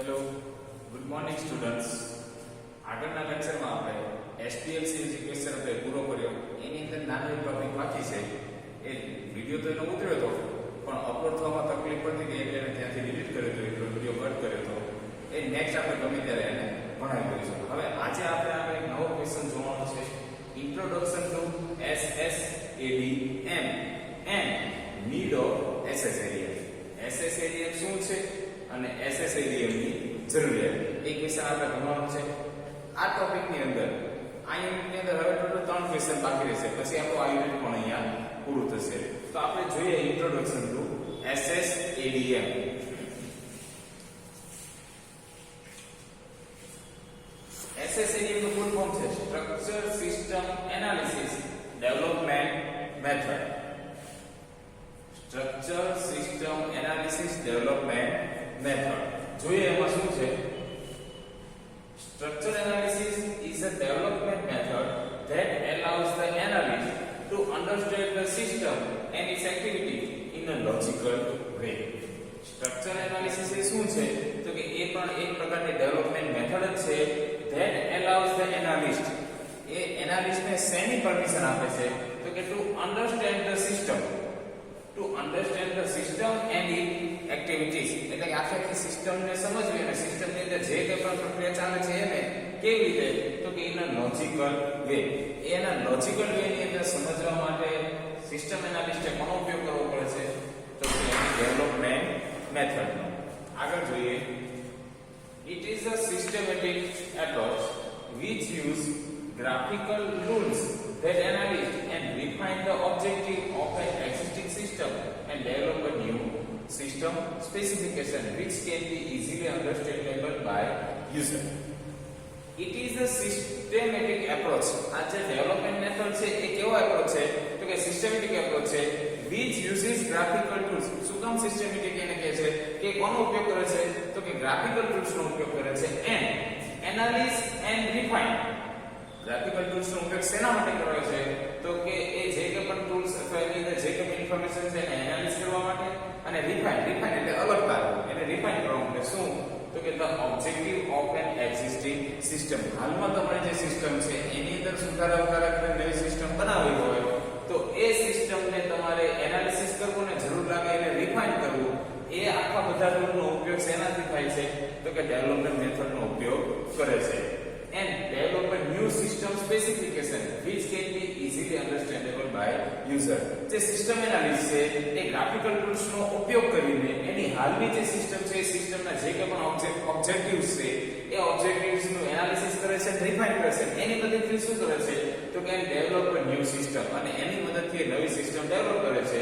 Hello, good morning students. આગળના લેક્ચરમાં આપણે એસપીએલસી જે ક્વેશ્ચન આપણે પૂરો કર્યો એની અંદર નાનો એક ટોપિક બાકી છે. એ વિડિયો તો એનો ઉતર્યો હતો પણ અપલોડ થવામાં તકલીફ પડતી હતી એટલે ત્યાંથી ડિલીટ કર્યો હતો, એટલો વિડિયો કટ કર્યો હતો. એ નેક્સ્ટ આપણે ગમે ત્યારે એને ભણાવી દઈશું. હવે આજે આપણે એક નવો ક્વેશ્ચન જોવાનો છે, introduction to SSADM and need of SSADM. SSADM શું છે અને SSADM ની જરૂરિયાત એક વિષય આપણે ભણવાનું છે. આ ટોપિકની અંદર આ યુનિટની અંદર હવે ટોટલ 3 ક્વેશ્ચન બાકી રહેશે, પછી આપણો આ યુનિટ પણ અહીંયા પૂરું થશે. તો આપણે જોઈએ ઇન્ટ્રોડક્શન ટુ SSADM. SSADM નું ફૂલ ફોર્મ છે structure system analysis development method. Structure system analysis development method. જોઈએ એમાં શું છે. Structure analysis is a development method that allows the analyst to understand the system and its activity in a logical way. Structure analysis એ શું છે તો કે એ પણ એક પ્રકારની ડેવલપમેન્ટ મેથડ જ છે that allows the analyst, A analyst ને શેની પરમિશન આપે છે તો કે to understand the system and its activities. એટલે કે આખી સિસ્ટમ ને સમજવી અને સિસ્ટમ ની અંદર જે કંઈ પણ પ્રક્રિયા ચાલે છે એને કેવી રીતે તો કે એના લોજિકલ વે, એના લોજિકલ વે ની અંદર સમજવા માટે સિસ્ટમ એનાલિસ્ટે કોનો ઉપયોગ કરવો પડે છે તો કે એની ડેવલપમેન્ટ મેથડનો. આગળ જોઈએ. It is a systematic approach which use graphical rules that analyze and refine the objective of an existing system and develop a new system specification which can be easily understandable by user. It is a systematic approach. આ જે development method છે એ કેવો approach છે તો કે systematic approach છે which uses graphical tools. શું કામ સિસ્ટમેટિક એને કહે છે કે કોનો ઉપયોગ કરે છે તો કે ગ્રાફિકલ ટૂલ્સ નો ઉપયોગ કરે છે and analyze and refine. Graphical tools નો ઉપયોગ શેના માટે કરે છે તો કે એ જે કે પણ ટૂલ્સ અથવા એની અંદર જે કે ઇન્ફોર્મેશન છે એને એનાલિસિસ કરવા માટે અને રિફાઇન એટલે અલગ પાડવું, એને રિફાઇન કરવા માટે. શું તો કે the objective of an existing system. હાલમાં તમારી જે સિસ્ટમ છે એની અંદર સુધારા વધારા કરીને નવી સિસ્ટમ બનાવવી હોય તો એ સિસ્ટમને તમારે એનાલિસિસ કરવું ને જરૂર લાગે એને રિફાઇન કરવું. એ આખા બધા ટૂલનો ઉપયોગ શેનાથી થાય છે તો કે ડેવલપમેન્ટ મેથડનો ઉપયોગ કરે છે. And develop a new system specification which can be easily understandable by user. જે સિસ્ટમ એનાલિસિસ છે એ ગ્રાફિકલ ટૂલ્સ નો ઉપયોગ કરીને એની હાલની જે સિસ્ટમ છે એ સિસ્ટમના જે કે પણ ઓબ્જેક્ટિવ્સ છે એ ઓબ્જેક્ટિવ્સ નું એનાલિસિસ કરે છે, રિફાઇન કરે છે. એની મદદથી શું કરે છે તો કે ડેવલપ અ ન્યૂ સિસ્ટમ, અને એની મદદથી નવી સિસ્ટમ ડેવલપ કરે છે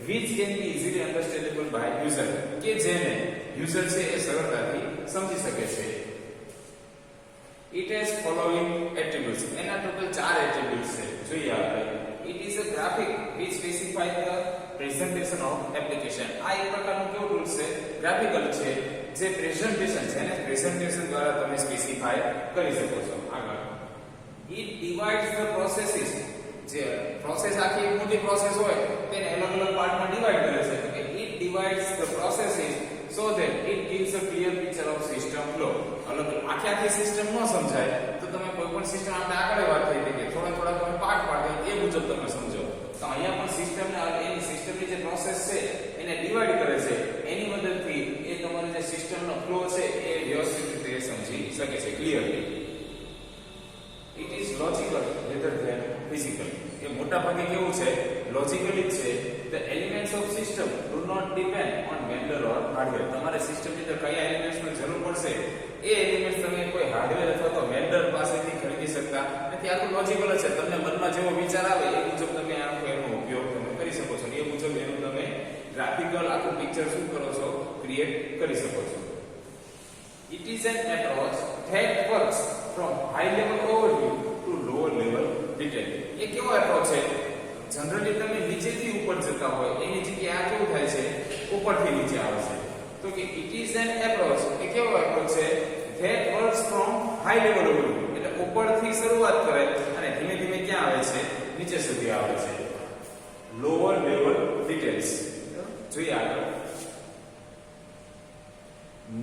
which can be easily understandable by user, કે જેને યુઝર છે એ સરળતાથી સમજી શકે છે. It has following attributes. એના ટોટલ 4 એટ્રીબ્યુટ્સ છે. જોઈએ આપણે. It is a graphic which specifies the presentation of application. આ એક પ્રકારનું કેવું ટૂલ છે ગ્રાફિકલ છે જે પ્રેઝન્ટેશન છે અને પ્રેઝન્ટેશન દ્વારા તમે સ્પેસિફાય કરી શકો છો. આગળ. It divides the processes. જે પ્રોસેસ આખી એક મોટી પ્રોસેસ હોય તેને અલગ અલગ પાર્ટમાં ડિવાઇડ કરે છે. કે it divides the processes so that it gives a clear picture of system flow. અલગ આખી સિસ્ટમ ન સમજાય તો તમે કોઈ પણ સિસ્ટમ આપણે આગળ વાત થઈ હતી કે થોડા તમે પાર્ટ પાડી એ મુજબ તમે સમજો. તો અહીંયા પણ સિસ્ટમને એની સિસ્ટમની જે પ્રોસેસ છે એને ડિવાઇડ કરે છે. એની મદદથી એ તમારો જે સિસ્ટમનો ફ્લો છે એ વ્યવસ્થિત રીતે સમજી શકે છે clearly. It is logical rather than physical. એ મોટા ભાગે કેવું છે લોજિકલી છે. The elements of system do not depend on vendor or hardware. તમારે સિસ્ટમની અંદર કયા એલિમેન્ટ્સની જરૂર પડશે એ એલિમેન્ટ્સ તમે કોઈ હાર્ડવેર અથવા તો વેન્ડર પાસેથી ખરીદી શકતા નથી. આખું લોજિકલ છે. તમને મનમાં જેવો વિચાર આવે એ મુજબ તમે એનો ઉપયોગ તમે કરી શકો છો. એ મુજબ એનું તમે ગ્રાફિકલ આખું પિક્ચર શું કરો છો ક્રિએટ કરી શકો છો. It is an approach that works from high level overview to lower level detail. એ કેવો એપ્રોચ છે જનરલી તમે નીચેથી ઉપર જતા હોય એની જગ્યાએ આ કેવું થાય છે ઉપરથી નીચે આવે છે. તો કે it is an approach, એ કેવો એપ્રોચ છે that works from high level overview. એટલે ઉપરથી શરૂઆત કરે અને ધીમે ધીમે ક્યાં આવે છે નીચે સુધી આવે છે. lower level details. જોઈએ આગળ.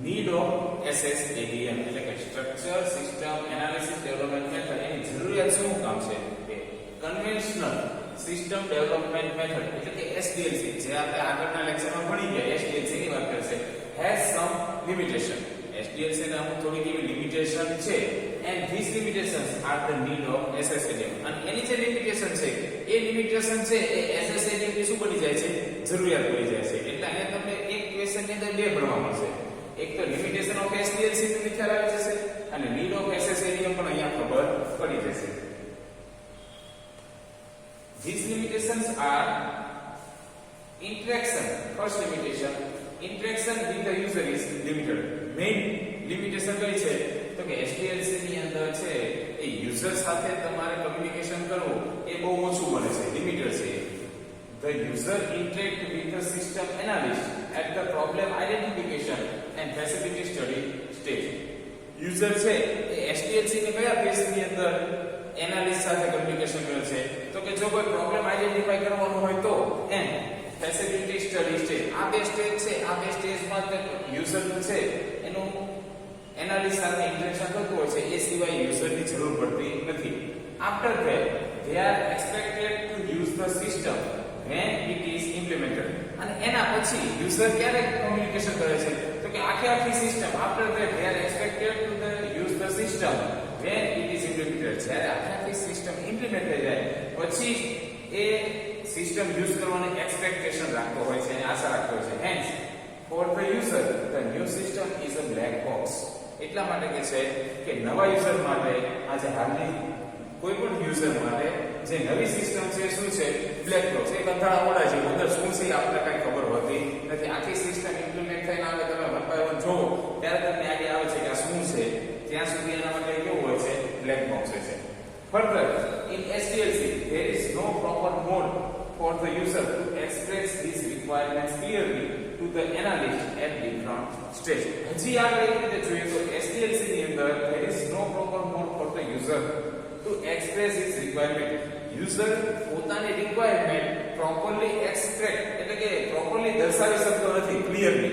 need of SSADM એટલે કે structure system analysis development method એની જરૂરિયાત શું કામ છે કે કન્વેન્શનલ સિસ્ટમ ડેવલપમેન્ટ મેથડ એટલે કે SDLC જે આપણે આગળના લેક્ચરમાં ભણી ગયા SDLC ની વાત કરશે હેઝ સમ લિમિટેશન SDLC ને અમુક થોડીક એવી લિમિટેશન છે and this limitations are the need of SSADM અને એની જે લિમિટેશન છે એ લિમિટેશન છે એ SSADM ની શું બની જાય છે જરૂરિયાત બની જાય છે એટલે અહીંયા તમને એક ક્વેશ્ચન ની અંદર બે ભણવા મળશે એક તો લિમિટેશન ઓફ SDLC ની ખ્યાલ આવી જશે અને નીડ ઓફ SSADM પણ અહીંયા ખબર પડી જશે. These limitations are interaction. First limitation, interaction with the user is limited. Main limitation કઈ છે તો કે SDLC ની અંદર છે એ યુઝર સાથે તમારે કમ્યુનિકેશન કરવું એ બહુ ઓછું બને છે, લિમિટેડ છે. The user interact with the system analyst at the problem identification and feasibility study stage. User છે એ SDLC ની કયા ફેઝ ની અંદર એનાલિસ્ટ સાથે કમ્યુનિકેશન કરે છે તો કે જો કોઈ પ્રોબ્લેમ આઈડેન્ટિફાઈ કરવાનો હોય તો એન્ડ ફેસિલિટી સ્ટડી સ્ટેજ આ બે સ્ટેજ છે આ બે સ્ટેજમાં યુઝર છે એનું એનાલિસ્ટ સાથે ઇન્ટરેક્શન થતું હોય છે એ સિવાય યુઝરની જરૂર પડતી નથી. After that they are expected to use the system when it is implemented અને એના પછી યુઝર ક્યારે કમ્યુનિકેશન કરે છે તો કે આખી system after that they are expected to use the system when it is implemented જ્યારે આખી સિસ્ટમ ઇમ્પ્લિમેન્ટ થઈ જાય પછી એ સિસ્ટમ યુઝ કરવાની એક્સપેક્ટેશન રાખતો હોય છે અને આશા રાખતો હોય છે. Hence for the user the new system is a black box એટલા માટે કે છે કે નવા યુઝર માટે આજે હાલની કોઈ પણ યુઝર માટે જે નવી સિસ્ટમ છે શું છે બ્લેક બોક્સ એક અંધારા મોડા છે અંદર શું છે આપણે કઈ ખબર હોતી નથી. આખી સિસ્ટમ ઇમ્પ્લિમેન્ટ થઈને આવે તમે વન બાય વન જોવો ત્યારે તમને આઈડિયા આવે છે કે આ શું છે ત્યાં સુધી એના માટે કેવું હોય છે બ્લેક બોક્સ હોય છે. Further, in SDLC, there is no proper mode for the user to express his requirements clearly to the analyst at different stage. હજી આગળ એક રીતે જોઈએ તો SDLC ની અંદર there is no proper mode for the user to express his requirement. User પોતાની requirement properly express એટલે કે properly દર્શાવી શકતો નથી clearly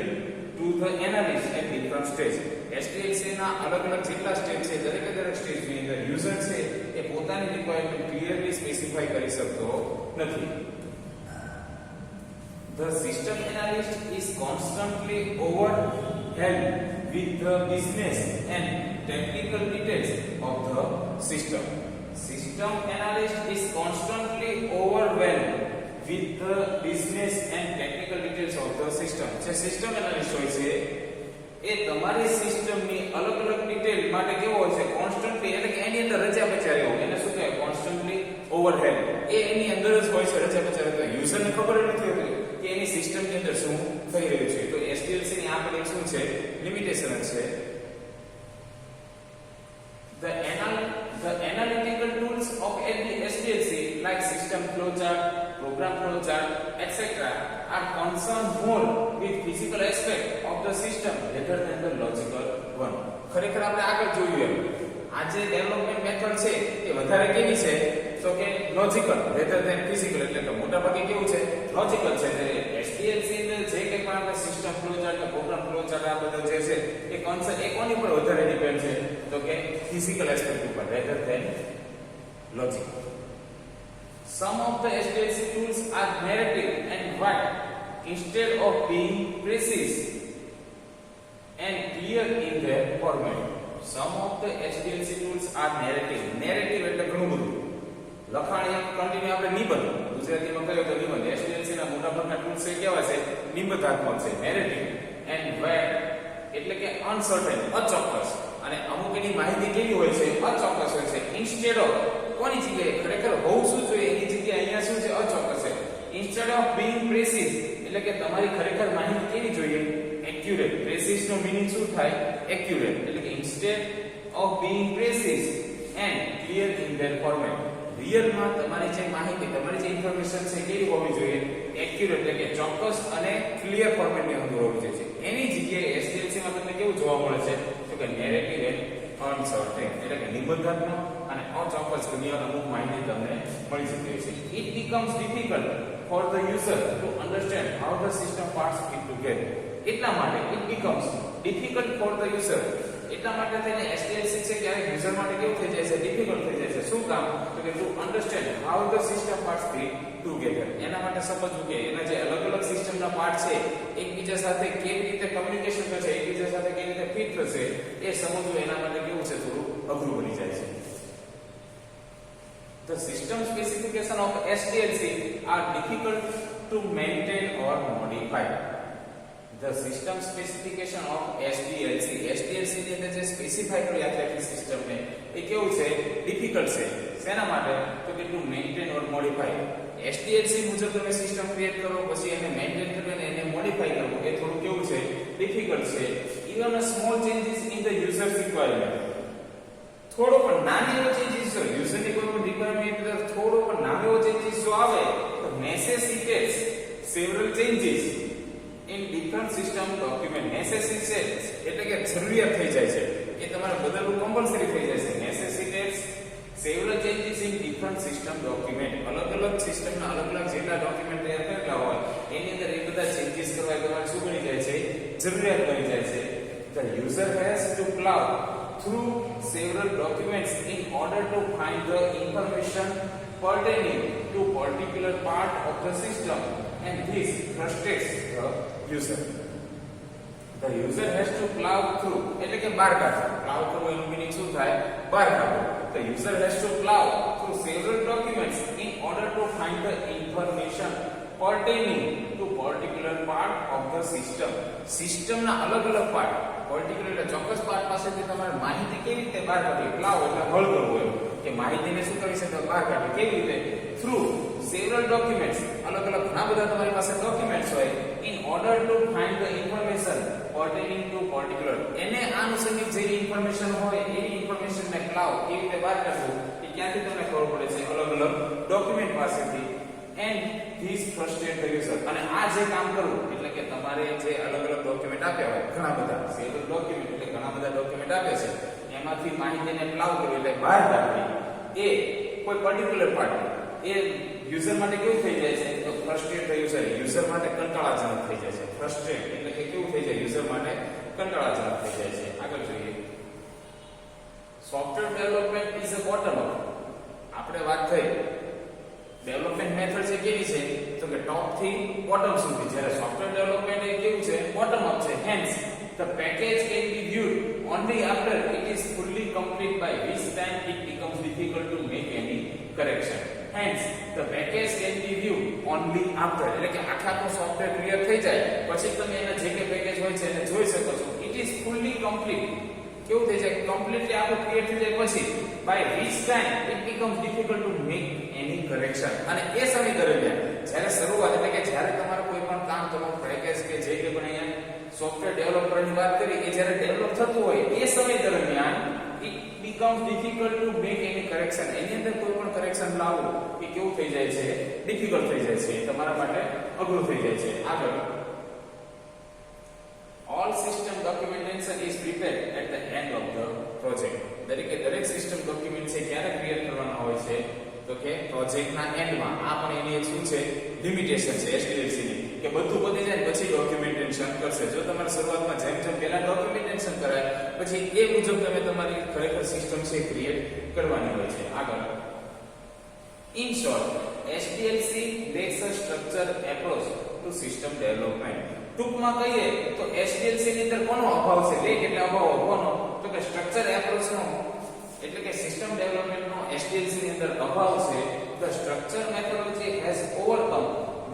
to the analyst at different stage. SDLC ના અલગ અલગ જેટલા સ્ટેજ છે દરેક સ્ટેજ ની અંદર યુઝર છે એ પોતાની રિક્વાયરમેન્ટ ક્લિયરલી સ્પેસિફાઈ કરી શકતો નથી. The system analyst is constantly overwhelmed with the business and technical details of the system. System analyst is constantly overwhelmed with the business and technical details of the system. જે system analyst હોય છે એ તમારી સિસ્ટમની અલગ અલગ detail માટે કેવો હોય છે કોન્સ્ટન્ટલી એટલે કે એની અંદર રચા બચારે હોય એને શું કહેવાય કોન્સ્ટન્ટલી ઓવરહેડ એ એની અંદર જ હોય છે રચા બચારે તો યુઝરને ખબર નથી હોતી કે એની સિસ્ટમની અંદર શું થઈ રહ્યું છે. તો SDLC ની આ પણ શું છે લિમિટેશન છે. The analytical tools of SDLC like system flowchart, program flowchart, etc. are concerned more with physical aspect of the system rather than the logical one. ખરેખર આપણે આગળ જોયું એમ આ જે ડેવલપમેન્ટ મેથડ છે એ વધારે કેવી છે તો કે લોજિકલ rather than physical એટલે કે મોટા ભાગે કેવું છે લોજિકલ છે. SDLC ની જે કંઈ પણ આપણે સિસ્ટમ ફ્લોચાર્ટ કે પ્રોગ્રામ ફ્લોચાર્ટ આ બધું જે છે એ કોન્સેપ્ટ એ કોની પર વધારે ડિપેન્ડ છે તો કે ફિઝિકલ એસ્પેક્ટ ઉપર rather than logical. Some of the SDLC tools are narrative and wide instead of being precise and clear in their format. Some of the SDLC tools are narrative. Narrative એટલે ઘણું બધું લખાણ એક continue આપણે નિબંધ ગુજરાતીમાં કહીએ તો નિબંધ SDLC ના મોટા ભાગના ટૂલ્સ એ કેવા છે નિબંધાત્મક છે નેરેટિવ એન્ડ વેગ એટલે કે અનસર્ટેન અચોક્કસ અને અમુક એની માહિતી કેવી હોય છે અચોક્કસ હોય છે. ઇન્સ્ટેડ ઓફ કોની જગ્યાએ ખરેખર હોવું શું જોઈએ એની જગ્યાએ અહીંયા શું છે અચોક્કસ છે. ઇન્સ્ટેડ ઓફ બીઇંગ પ્રેસિઝ એટલે કે તમારી ખરેખર માહિતી કેવી જોઈએ એક્યુરેટ. પ્રેસિઝ નો મીનિંગ શું થાય એક્યુરેટ એટલે કે instead of being precise and clear in their format. રિયલમાં તમારી જે માહિતી તમારી જે ઇન્ફોર્મેશન છે કેવી હોવી જોઈએ એક્યુરેટ એટલે કે ચોક્કસ અને ક્લિયર ફોર્મેટની અંદર હોવી જોઈએ. એની જગ્યાએ SDLC માં તમને કેવું જોવા મળે છે તો કે નેરેટિવ એન્ડ અનસર્ટેન એટલે કે નિબંધાત્મક અને અચોક્કસ ઘણી અમુક માહિતી તમને મળી શકે છે. It becomes difficult for the user to understand how the system parts fit together. એટલા માટે it becomes difficult for the user એટલા માટે થઈને SDLC છે ક્યારેક યુઝર માટે કેવું થઈ જાય છે, ડિફિકલ્ટ થઈ જાય છે. શું કામ? તો કે to understand how the system parts fit together. એના માટે સમજવું કે એના જે અલગ અલગ સિસ્ટમના પાર્ટ છે એકબીજા સાથે કેવી રીતે કમ્યુનિકેશન કરશે, એકબીજા સાથે કેવી રીતે ફિટ થશે, એ સમજવું એના માટે કેવું છે, થોડું અઘરું બની જાય છે. The system specification of SDLC are difficult to maintain or modify. The system specification of SDLC ની અંદર જે સ્પેસિફાઈ કરી આખી સિસ્ટમ ને એ કેવું છે, ડિફિકલ્ટ છે. શેના માટે? તો કે to maintain or modify. SDLC મુજબ તમે સિસ્ટમ ક્રિએટ કરો, પછી એને મેન્ટેન કરવું, એને મોડિફાઈ કરવું, એ થોડું કેવું છે, ડિફિકલ્ટ છે. Even a small changes in the users requirement. થોડો પણ નાનો એવો ચેન્જીસ જો યુઝરની કોઈ પણ રિક્વાયરમેન્ટ અંદર થોડો પણ નાનો એવો ચેન્જીસ જો આવે તો necessitates several changes in different system document. Necessitates એટલે કે જરૂરિયાત થઈ જાય છે, એ તમારે બદલવું કમ્પલસરી થઈ જાય છે. Necessitates several changes in different system document. અલગ અલગ સિસ્ટમના અલગ અલગ જેટલા ડોક્યુમેન્ટ તૈયાર કરેલા હોય એની અંદર એ બધા ચેન્જીસ કરવા તમારે શું બની જાય છે, જરૂરિયાત બની જાય છે. The user has to plow through several documents in order to find the information pertaining to particular part of the system, and this frustrates the user. The user has to plow through એટલે કે બહાર કાઢવું. plow કરવું એનું meaning શું થાય, બહાર કાઢવું. The user has to plow through several documents in order to find the information pertaining to particular part of the system. સિસ્ટમના અલગ અલગ પાર્ટ, પર્ટિક્યુલર એટલે ચોક્કસ પાર્ટ પાસેથી તમારે માહિતી કેવી રીતે બહાર કાઢવી, પ્લાવ એટલે હલ કરવું એમ કે માહિતીને શું કરી શકે, બહાર કાઢવી. કેવી રીતે? Through several documents. અલગ અલગ ઘણા બધા તમારી પાસે ડોક્યુમેન્ટ્સ હોય. In order to find the information pertaining to particular. એને આનુષંગિક જે ઇન્ફોર્મેશન હોય એની ઇન્ફોર્મેશનને પ્લાવ કેવી રીતે બહાર કાઢવું એ ક્યાંથી તમને ખબર પડે છે, અલગ અલગ ડોક્યુમેન્ટ પાસેથી. And this frustrate the user. અને આ જે કામ કરવું એટલે કે તમારે જે અલગ અલગ ડોક્યુમેન્ટ આપ્યા હોય, ઘણા બધા સેવરલ ડોક્યુમેન્ટ એટલે ઘણા બધા ડોક્યુમેન્ટ આપે છે, એમાંથી માહિતીને પ્લાવ કરવી એટલે બહાર કાઢવી, એ કોઈ પર્ટિક્યુલર પાર્ટ એ યુઝર માટે કેવું થઈ જાય છે, તો ફ્રસ્ટ્રેટ ધ યુઝર. યુઝર માટે કંટાળાજનક થઈ જાય છે. ફ્રસ્ટ્રેટ એટલે કે કેવું થઈ જાય, યુઝર માટે કંટાળાજનક થઈ જાય છે. આગળ જોઈએ. Software development is a bottom up. આપણે વાત થઈ ડેવલપમેન્ટ મેથડ છે કેવી છે, તો કે ટોપ થી બોટમ સુધી. જ્યારે સોફ્ટવેર ડેવલપમેન્ટ એ કેવું છે, બોટમ અપ છે. Hence the package can be viewed only after it is fully complete, by which time it becomes difficult to make any correction. Hence the package can be viewed only after. એટલે કે આખું software clear થઈ જાય પછી તમે એના જે કે પેકેજ હોય છે એને જોઈ શકો છો. It is fully complete. કેવું થઈ જાય, કમ્પ્લીટલી આખું ક્લિયર થઈ જાય પછી by which time it becomes difficult to make any correction. અને એ સમય દરમિયાન જ્યારે શરૂઆત એટલે કે જ્યારે તમારું કોઈ પણ કામ, તમારું પેકેજ કે જે કે પણ અહીંયા સોફ્ટવેર ડેવલપરની વાત કરી એ જ્યારે ડેવલપ થતું હોય એ સમય દરમિયાન it becomes difficult to make any correction. એની અંદર કોઈ પણ કરેક્શન લાવવું એ કેવું થઈ જાય છે, ડિફિકલ્ટ થઈ જાય છે, તમારા માટે અઘરું થઈ જાય છે. આગળ all system documentation is prepared at the end of the project. દરેક સિસ્ટમ ડોક્યુમેન્ટ છે ક્યારે ક્રિએટ કરવાના હોય છે, તો કે પ્રોજેક્ટના એન્ડમાં. આ પણ એની એક શું છે, લિમિટેશન છે SDLC ની, કે બધું પતી જાય પછી ડોક્યુમેન્ટેશન કરશે. જો તમારે શરૂઆતમાં જેમ પહેલા ડોક્યુમેન્ટેશન કરાય પછી એ મુજબ તમે તમારી ખરેખર સિસ્ટમ છે ક્રિએટ કરવાની હોય છે. આગળ in short SDLC takes a structured approach to system development. ટૂંકમાં કહીએ તો SDLC ની અંદર કોનો અભાવ છે, લેક એટલે અભાવ કોનો, તો કે સ્ટ્રક્ચર એપ્રોચ નો એટલે કે સિસ્ટમ ડેવલપમેન્ટ નો SDLC ની અંદર અભાવ છે. The structure methodology has overcome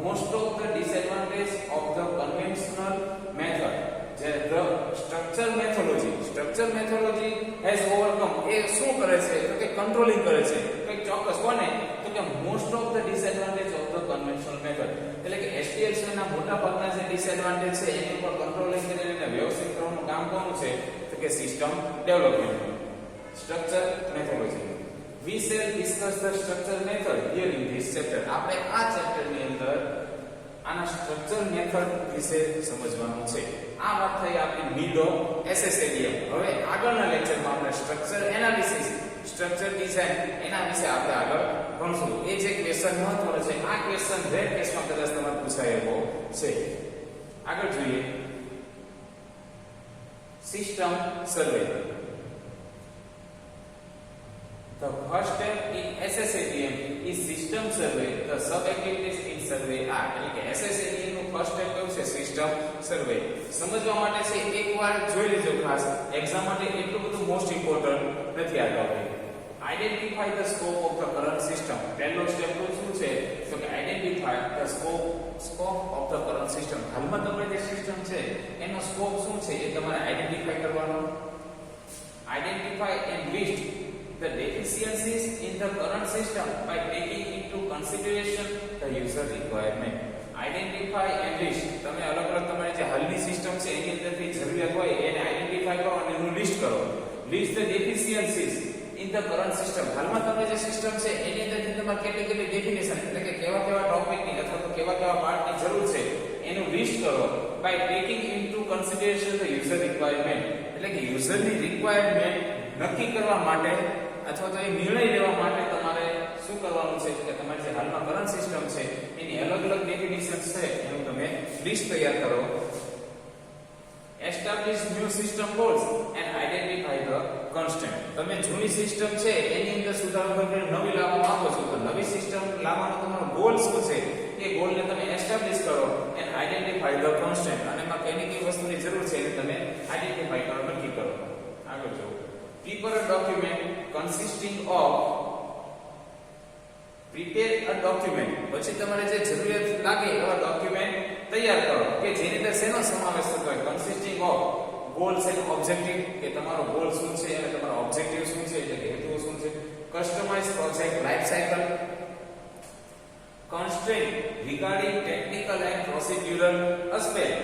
most of the disadvantage of the conventional method. The structure methodology has overcome એ શું કરે છે, તો કે કંટ્રોલિંગ કરે છે કંઈક ચોક્કસ કોને, તો કે most of the disadvantage of the conventional method. એટલે કે SDLC ના મોટા ભાગના જે ડિસએડવાન્ટેજ છે એની ઉપર કંટ્રોલિંગ કરીને વ્યવસ્થિત કરવાનું કામ કોનું છે, તો કે system development. Structure methodology. We shall discuss the structure method here in this chapter. આપણે આ ચેપ્ટર ની અંદર આના સ્ટ્રક્ચર મેથડ વિશે સમજવાનું છે. આ વાત થઈ આપણી મિડ ઓફ SSADM. હવે આગળના લેક્ચરમાં આપણે સ્ટ્રક્ચર એનાલિસિસ, સ્ટ્રક્ચર ડિઝાઇન એના વિશે આપણે આગળ ભણશું. એ જે ક્વેશ્ચન મહત્વનો છે, આ ક્વેશ્ચન રેર કેસમાં કદાચ તમારે પૂછાયેલો છે. આગળ જોઈએ system survey. The first step in SSATM is system survey. The sub-activities in survey are. એટલે કે SSATM નું first step કયું છે? system survey. સમજવા માટે છે એકવાર જોઈ લેજો ખાસ. એક્ઝામ માટે એટલું બધું મોસ્ટ ઇમ્પોર્ટન્ટ નથી આ topic. Identify the scope of the current system. પહેલો સ્ટેપ શું છે? તો કે identify the scope of the current system. હાલમાં તમારી જે સિસ્ટમ છે એનો સ્કોપ શું છે એ તમારે આઇડેન્ટિફાઈ કરવાનો. Identify and list the deficiencies in the current system by taking into consideration the user requirement. Identify and list. તમે અલગ અલગ તમારી જે હાલની સિસ્ટમ છે એની અંદરથી જરૂરિયાત હોય એને આઈડેન્ટિફાઈ કરો અને એનું લિસ્ટ કરો. List the deficiencies in the current system. હાલમાં તમારી જે સિસ્ટમ છે એની અંદરથી તમારે કેટલી ડેફિનેશન એટલે કે કેવા ટોપિકની અથવા તો કેવા પાર્ટની જરૂર છે એનું લિસ્ટ કરો. by taking into consideration the user requirement. એટલે કે યુઝરની રિક્વાયરમેન્ટ નક્કી કરવા માટે અથવા તો એ નિર્ણય લેવા માટે તમારે શું કરવાનું છે કે તમારી જે હાલમાં કરંટ સિસ્ટમ છે એની અલગ અલગ ડેફિનેશન્સ છે એનું તમે લિસ્ટ તૈયાર કરો. Establish new system goals and identify the constant. તમે જૂની સિસ્ટમ છે એની અંદર સુધારો કરીને નવી લાવવા માંગો છો તો નવી સિસ્ટમ લાવવાનો તમારો ગોલ શું છે એ ગોલને તમે એસ્ટાબ્લિશ કરો એન્ડ આઇડેન્ટિફાઈ ધ કોન્સ્ટન્ટ. અને એમાં કઈ વસ્તુની જરૂર છે એને તમે આઇડેન્ટિફાઈ કરો, નક્કી કરો. આગળ જો prepare a document consisting of પછી તમારે જે જરૂરિયાત લાગે એવા ડોક્યુમેન્ટ તૈયાર કરો કે જેની અંદર શેનો સમાવેશ થતો હોય. consisting of goals and objective કે તમારો ગોલ શું છે અને તમારો ઓબ્જેક્ટિવ શું છે એટલે કે હેતુ શું છે. Customize project life cycle. constraint regarding technical and procedural aspect.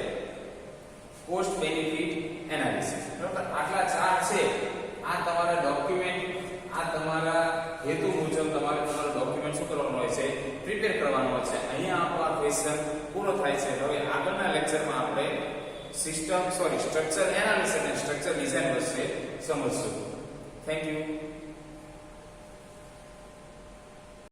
cost benefit analysis. બરાબર, આટલા ચાર છે. આ તમારા ડોક્યુમેન્ટ, આ તમારા હેતુ મુજબ તમારે તમારું ડોક્યુમેન્ટ શું કરવાનું હોય છે? પ્રિપેર કરવાનું હોય છે. અહીંયા આપણો આ ક્વેશ્ચન પૂરો થાય છે. હવે આગળના લેક્ચરમાં આપણે સ્ટ્રક્ચર એનાલિસિસ અને સ્ટ્રક્ચર ડિઝાઇન વિશે સમજશું. Thank you.